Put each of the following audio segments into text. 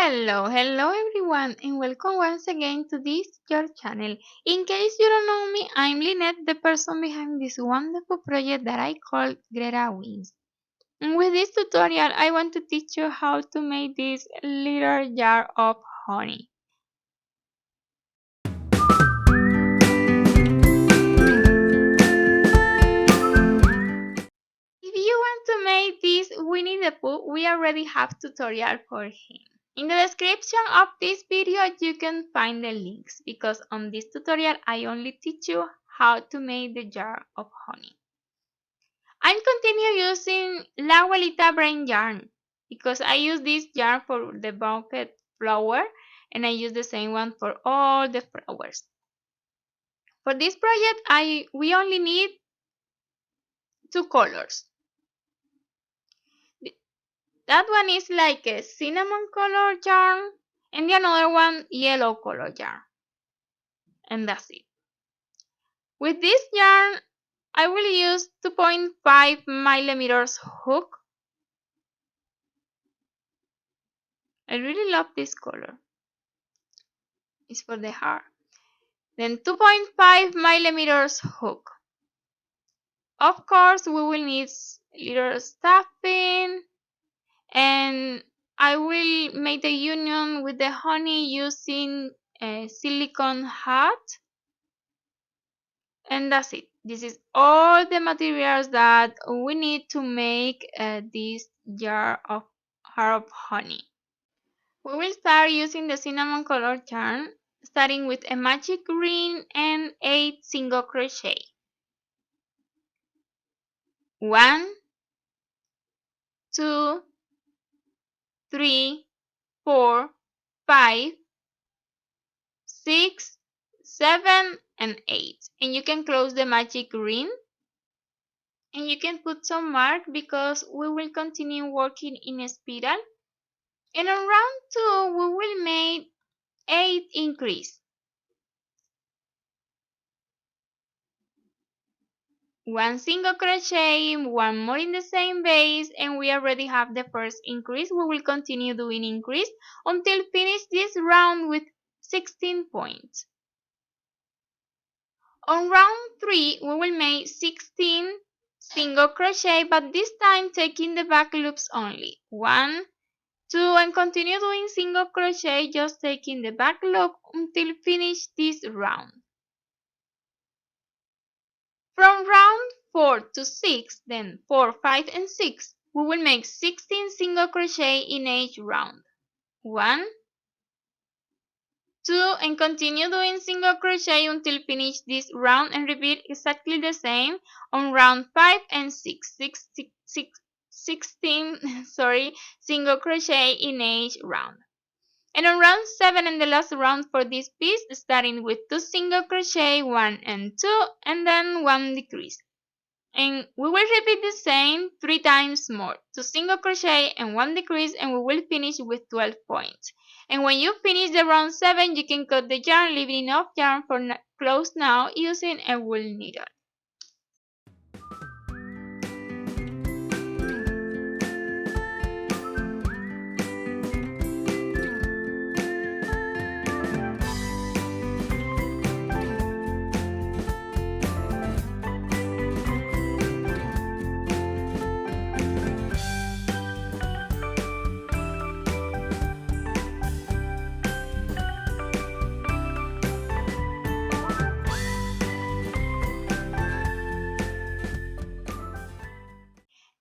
Hello everyone, and welcome once again to this your channel. In case you don't know me, I'm Lynette, the person behind this wonderful project that I call GretaWings. And with this tutorial, I want to teach you how to make this little jar of honey. If you want to make this Winnie the Pooh, we already have tutorial for him. In the description of this video, you can find the links because on this tutorial, I only teach you how to make the jar of honey. I'm continue using La Abuelita Brain Yarn because I use this yarn for the bouquet flower and I use the same one for all the flowers. For this project, we only need two colors. That one is like a cinnamon color yarn and the another one yellow color yarn. And that's it. With this yarn, I will use 2.5 millimeters hook. I really love this color. It's for the heart. Then 2.5 millimeters hook. Of course, we will need little stuffing, and I will make the union with the honey using a silicone hat. And that's it. This is all the materials that we need to make this jar of heart of honey. We will start using the cinnamon color yarn, starting with a magic green and 8 single crochet. 1, 2, 3, 4, 5, 6, 7, and 8. And you can close the magic ring. And you can put some mark because we will continue working in a spiral. And on round 2, we will make 8 increase. 1 single crochet, 1 more in the same base, and we already have the first increase. We will continue doing increase until finish this round with 16 points. On round 3, we will make 16 single crochet, but this time taking the back loops only. 1, 2, and continue doing single crochet, just taking the back loop until finish this round. From round 4 to 6, then 4, 5, and 6, we will make 16 single crochet in each round. 1, 2, and continue doing single crochet until finish this round and repeat exactly the same on round 5 and 6. 16 single crochet in each round. And on round 7 and the last round for this piece, starting with 2 single crochet, 1 and 2, and then 1 decrease. And we will repeat the same 3 times more. 2 single crochet and 1 decrease, and we will finish with 12 points. And when you finish the round 7, you can cut the yarn, leaving enough yarn for close now using a wool needle.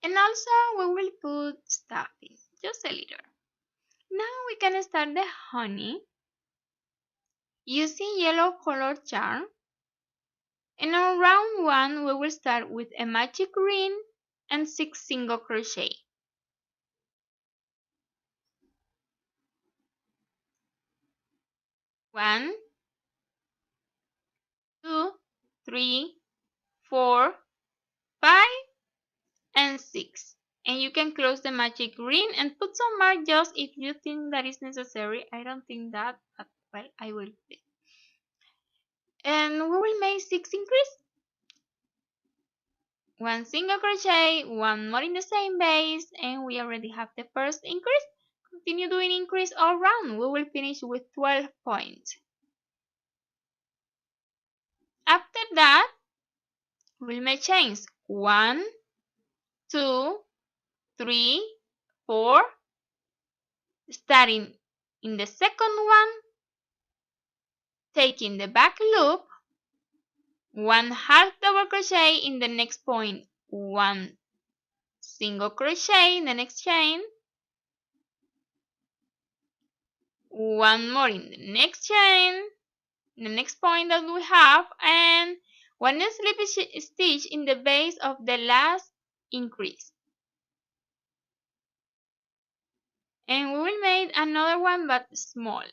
And also we will put stuffing, just a little. Now we can start the honey using yellow colored yarn. And on round 1 we will start with a magic ring and 6 single crochet. 1, 2, 3, 4, 5, and 6. And you can close the magic ring and put some mark just if you think that is necessary. I don't think that, but well, I will. And we will make 6 increase. 1 single crochet, 1 more in the same base, and we already have the first increase. continue doing increase all round. We will finish with 12 points. After that, we'll make chains 1, 2, 3, 4. Starting in the second one, taking the back loop, 1 half double crochet in the next point, 1 single crochet in the next chain, 1 more in the next chain, the next point that we have, and 1 slip stitch in the base of the last increase. And we will make another one but small.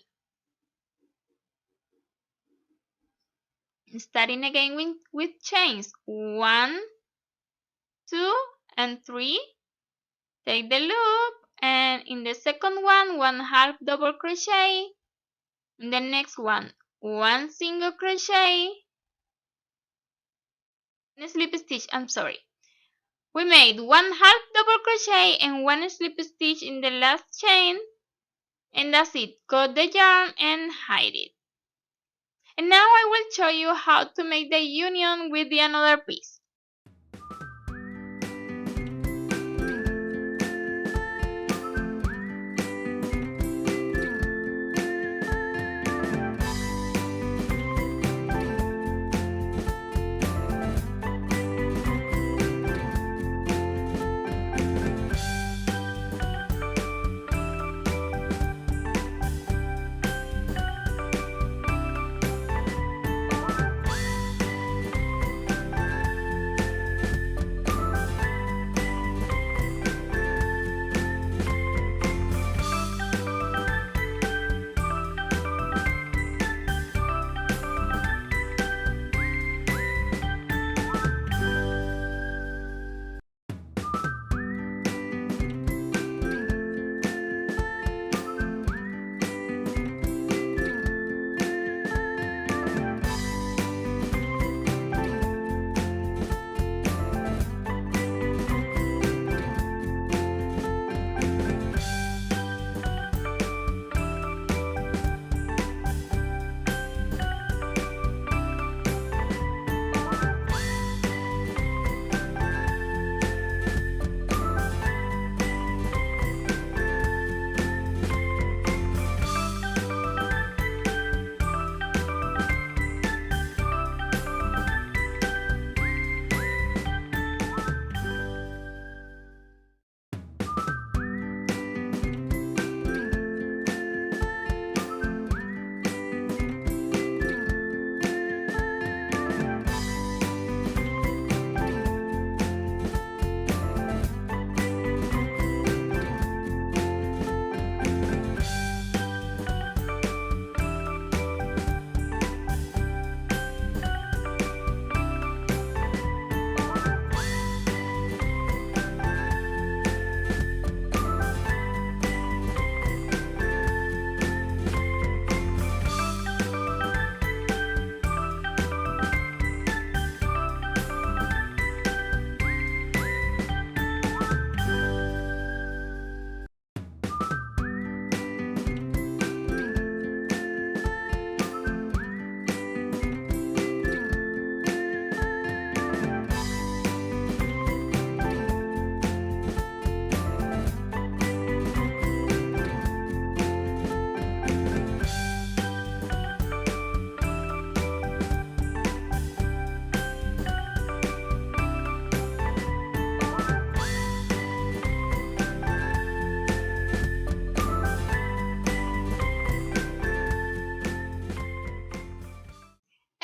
Starting again with chains 1, 2, and 3. Take the loop, and in the second one, 1 half double crochet. In the next one, 1 single crochet, slip stitch. We made 1 half double crochet and 1 slip stitch in the last chain, and that's it. Cut the yarn and hide it. And now I will show you how to make the union with the another piece.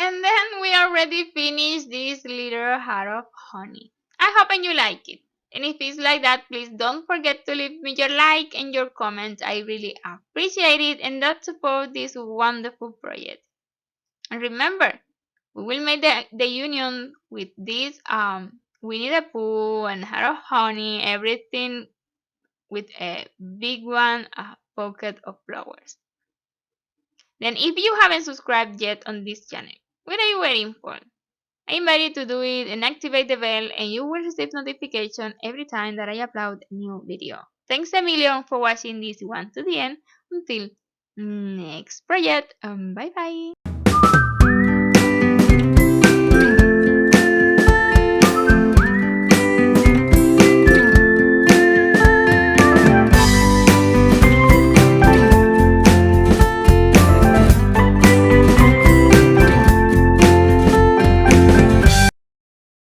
And then we already finished this little heart of honey. I hope you like it. And if it's like that, please don't forget to leave me your like and your comments. I really appreciate it, and that support this wonderful project. And remember, we will make the union with this Winnie the Pooh and Heart of Honey, everything with a big one, a pocket of flowers. Then if you haven't subscribed yet on this channel, what are you waiting for? I invite you to do it and activate the bell, and you will receive notification every time that I upload a new video. Thanks a million for watching this one to the end. Until next project. Bye bye.